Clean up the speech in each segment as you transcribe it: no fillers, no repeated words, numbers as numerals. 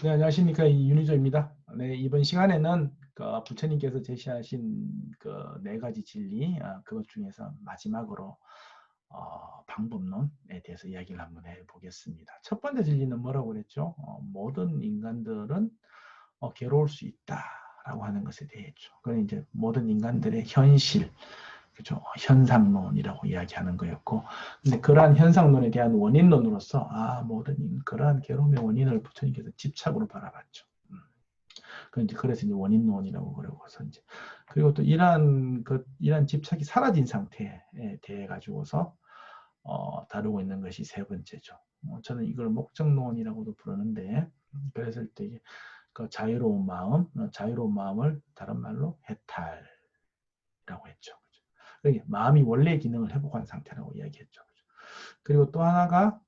네, 안녕하십니까. 윤희조입니다. 네, 이번 시간에는 부처님께서 제시하신 그 네 가지 진리, 그것 중에서 마지막으로 방법론에 대해서 이야기를 한번 해보겠습니다. 첫 번째 진리는 뭐라고 그랬죠? 모든 인간들은 괴로울 수 있다라고 하는 것에 대해죠. 그건 이제 모든 인간들의 현실, 그죠? 현상론이라고 이야기하는 거였고, 근데 그러한 현상론에 대한 원인론으로서 모든 그러한 괴로움의 원인을 부처님께서 집착으로 바라봤죠. 그래서 이제 원인론이라고 그러고서 이제 그리고 또 이러한 집착이 사라진 상태에 대해 가지고서 다루고 있는 것이 세 번째죠. 저는 이걸 목적론이라고도 부르는데 그랬을 때 그 자유로운 마음을 다른 말로 해탈이라고 했죠. 그러니까 마음이 원래 기능을 회복한 상태라고 이야기했죠. 그리고 또 하나가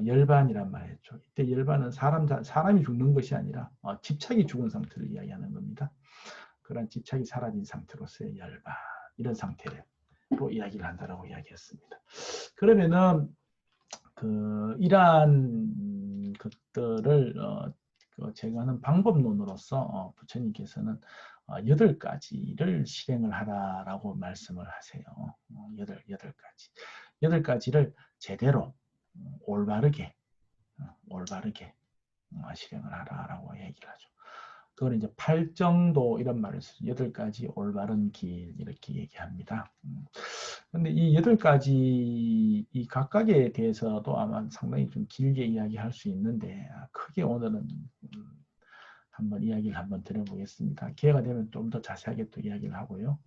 열반이란 말이죠. 이때 열반은 사람이 죽는 것이 아니라 집착이 죽은 상태를 이야기하는 겁니다. 그런 집착이 사라진 상태로서의 열반, 이런 상태로 이야기를 한다라고 이야기했습니다. 그러면은 이러한 것들을 제거하는 방법론으로서 부처님께서는 8가지를 실행을 하라라고 말씀을 하세요. 8가지. 8가지를 제대로 올바르게 실행을 하라라고 얘기를 하죠. 그걸 이제 팔정도 이런 말을 쓰죠. 8가지 올바른 길 이렇게 얘기합니다. 근데 이 8가지 이 각각에 대해서도 아마 상당히 좀 길게 이야기할 수 있는데 크게 오늘은 한번 이야기를 한번 드려보겠습니다. 기회가 되면 좀 더 자세하게 또 이야기를 하고요.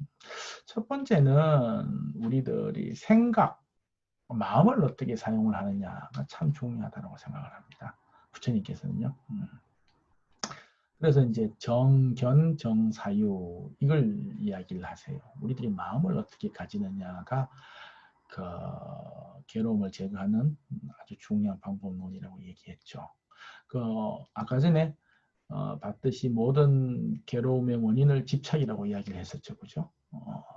첫 번째는 우리들이 생각, 마음을 어떻게 사용을 하느냐가 참 중요하다고 생각을 합니다. 부처님께서는요. 그래서 이제 정견, 정사유 이걸 이야기를 하세요. 우리들이 마음을 어떻게 가지느냐가 그 괴로움을 제거하는 아주 중요한 방법론이라고 얘기했죠. 아까 전에 봤듯이 모든 괴로움의 원인을 집착이라고 이야기를 했었죠, 그죠?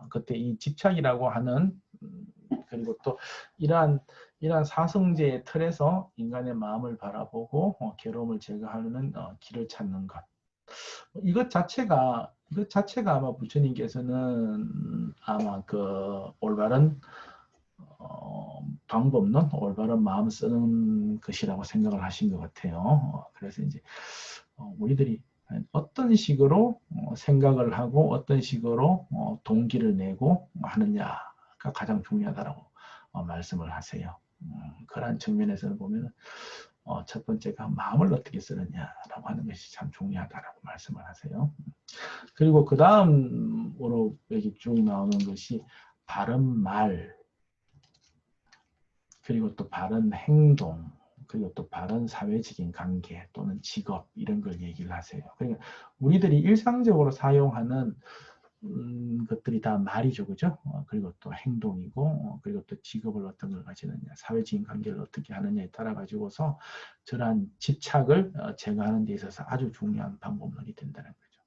그때 이 집착이라고 하는 그리고 또 이러한 사성제의 틀에서 인간의 마음을 바라보고 괴로움을 제거하는 길을 찾는 것. 이것 자체가 아마 부처님께서는 아마 그 올바른 방법론, 올바른 마음 쓰는 것이라고 생각을 하신 것 같아요. 그래서 이제 우리들이 어떤 식으로 생각을 하고 어떤 식으로 동기를 내고 하느냐가 가장 중요하다고 말씀을 하세요. 그러한 측면에서 보면 첫 번째가 마음을 어떻게 쓰느냐라고 하는 것이 참 중요하다라고 말씀을 하세요. 그리고 그 다음으로 여기 쭉 나오는 것이 바른 말, 그리고 또 바른 행동, 그리고 또 바른 사회적인 관계 또는 직업 이런 걸 얘기를 하세요. 그러니까 우리들이 일상적으로 사용하는 것들이 다 말이죠, 그죠? 그리고 또 행동이고, 그리고 또 직업을 어떤 걸 가지느냐, 사회적인 관계를 어떻게 하느냐에 따라 가지고서 저러한 집착을 제거하는 데 있어서 아주 중요한 방법론이 된다는 거죠.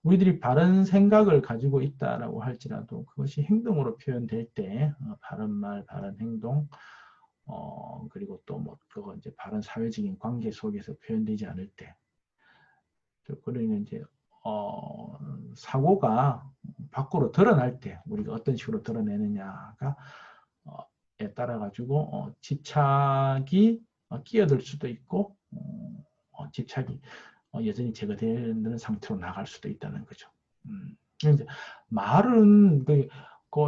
우리들이 바른 생각을 가지고 있다라고 할지라도 그것이 행동으로 표현될 때 바른 말, 바른 행동, 그리고 또 그거 이제 바른 사회적인 관계 속에서 표현되지 않을 때, 그러면 이제 사고가 밖으로 드러날 때 우리가 어떤 식으로 드러내느냐가 에 따라 가지고 집착이 끼어들 수도 있고 집착이 여전히 제거되는 상태로 나갈 수도 있다는 거죠. 이제 말은 그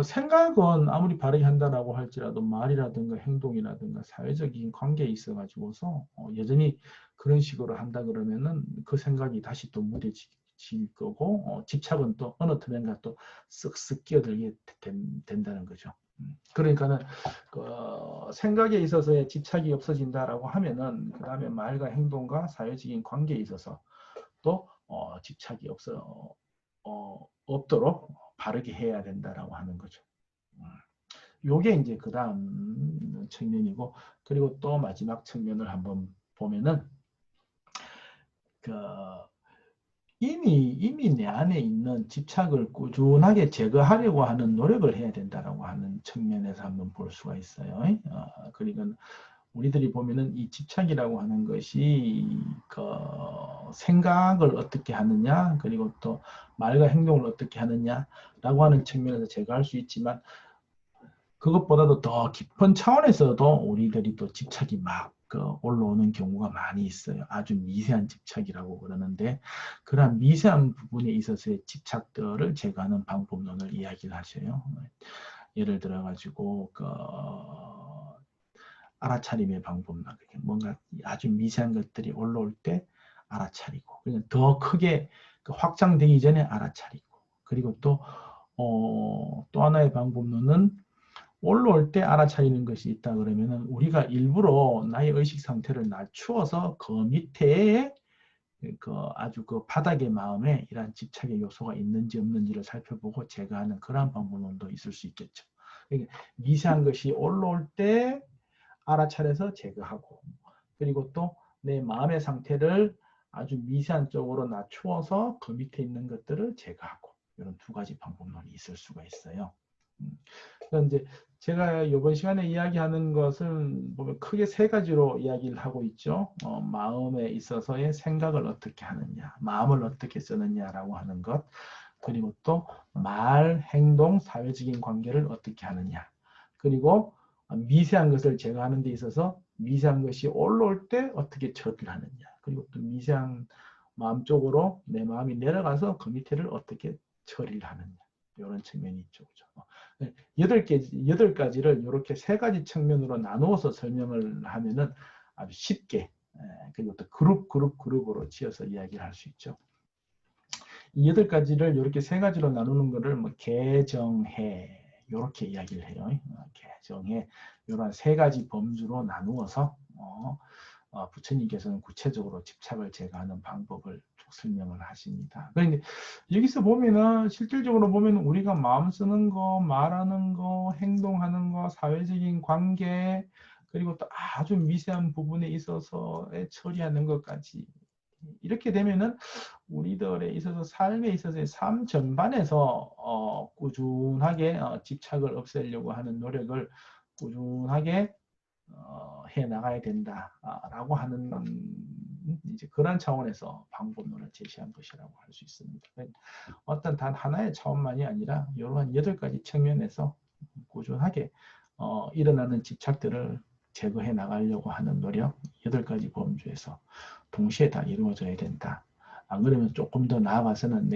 생각은 아무리 바르게 한다라고 할지라도 말이라든가 행동이라든가 사회적인 관계에 있어 가지고서 여전히 그런 식으로 한다 그러면은 그 생각이 다시 또 무뎌질 거고 집착은 또 어느 틈엔가 또 쓱쓱 끼어들게 된다는 거죠. 그러니까는 생각에 있어서의 집착이 없어진다라고 하면은 그 다음에 말과 행동과 사회적인 관계에 있어서 또 집착이 없도록 바르게 해야 된다라고 하는 거죠. 요게 이제 그 다음 측면이고, 그리고 또 마지막 측면을 한번 보면은 이미 내 안에 있는 집착을 꾸준하게 제거하려고 하는 노력을 해야 된다라고 하는 측면에서 한번 볼 수가 있어요. 그러니까 우리들이 보면은 이 집착이라고 하는 것이 그 생각을 어떻게 하느냐, 그리고 또 말과 행동을 어떻게 하느냐라고 하는 측면에서 제거할 수 있지만, 그것보다도 더 깊은 차원에서도 우리들이 또 집착이 막 올라오는 경우가 많이 있어요. 아주 미세한 집착이라고 그러는데, 그러한 미세한 부분에 있어서의 집착들을 제거하는 방법론을 이야기를 하셔요. 예를 들어 가지고 알아차림의 방법론, 뭔가 아주 미세한 것들이 올라올 때 알아차리고, 그냥 더 크게 확장되기 전에 알아차리고, 그리고 또 하나의 방법론은 올라올 때 알아차리는 것이 있다 그러면은, 우리가 일부러 나의 의식 상태를 낮추어서 그 밑에 아주 바닥의 마음에 이러한 집착의 요소가 있는지 없는지를 살펴보고 제거하는 그러한 방법론도 있을 수 있겠죠. 그러니까 미세한 것이 올라올 때 알아차려서 제거하고, 그리고 또 내 마음의 상태를 아주 미세한 쪽으로 낮추어서 그 밑에 있는 것들을 제거하고, 이런 두 가지 방법론이 있을 수가 있어요. 이제 제가 이번 시간에 이야기하는 것은 보면 크게 세 가지로 이야기를 하고 있죠. 마음에 있어서의 생각을 어떻게 하느냐, 마음을 어떻게 쓰느냐라고 하는 것, 그리고 또 말, 행동, 사회적인 관계를 어떻게 하느냐, 그리고 미세한 것을 제거하는 데 있어서 미세한 것이 올라올 때 어떻게 처리를 하느냐, 그리고 또 미세한 마음 쪽으로 내 마음이 내려가서 그 밑에를 어떻게 처리를 하느냐, 이런 측면이 있죠. 그렇죠? 8가지를 이렇게 세 가지 측면으로 나누어서 설명을 하면은 아주 쉽게, 그리고 또 그룹으로 지어서 이야기를 할 수 있죠. 이 8가지를 이렇게 세 가지로 나누는 것을 뭐 개정해, 이렇게 이야기를 해요. 개정해, 이런 세 가지 범주로 나누어서 부처님께서는 구체적으로 집착을 제거하는 방법을 쭉 설명을 하십니다. 그런데 여기서 보면은 실질적으로 보면 우리가 마음 쓰는 거, 말하는 거, 행동하는 거, 사회적인 관계, 그리고 또 아주 미세한 부분에 있어서의 처리하는 것까지, 이렇게 되면은 우리들에 있어서 삶에 있어서의 삶 전반에서 꾸준하게 집착을 없애려고 하는 노력을 꾸준하게 해 나가야 된다라고 하는 이제 그런 차원에서 방법론을 제시한 것이라고 할 수 있습니다. 어떤 단 하나의 차원만이 아니라 이러한 8가지 측면에서 꾸준하게 일어나는 집착들을 제거해 나가려고 하는 노력, 8가지 범주에서 동시에 다 이루어져야 된다. 안 그러면 조금 더 나아가서는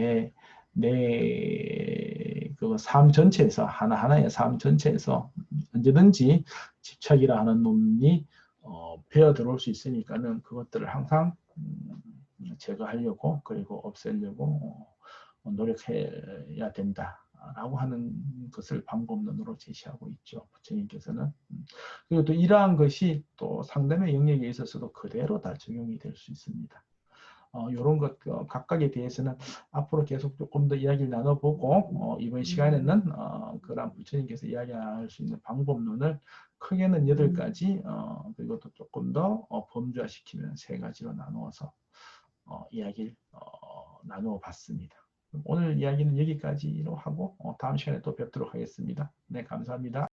그 삶 전체에서, 하나하나의 삶 전체에서 언제든지 집착이라 하는 놈이 배어 들어올 수 있으니까는 그것들을 항상 제거하려고, 그리고 없애려고 노력해야 된다라고 하는 것을 방법론으로 제시하고 있죠. 부처님께서는. 그리고 또 이러한 것이 또 상담의 영역에 있어서도 그대로 다 적용이 될 수 있습니다. 이런 것 각각에 대해서는 앞으로 계속 조금 더 이야기를 나눠보고, 이번 시간에는 그런 부처님께서 이야기할 수 있는 방법론을 크게는 8가지, 그리고 또 조금 더 범주화시키면 3가지로 나누어서 이야기를 나누어 봤습니다. 오늘 이야기는 여기까지로 하고 다음 시간에 또 뵙도록 하겠습니다. 네, 감사합니다.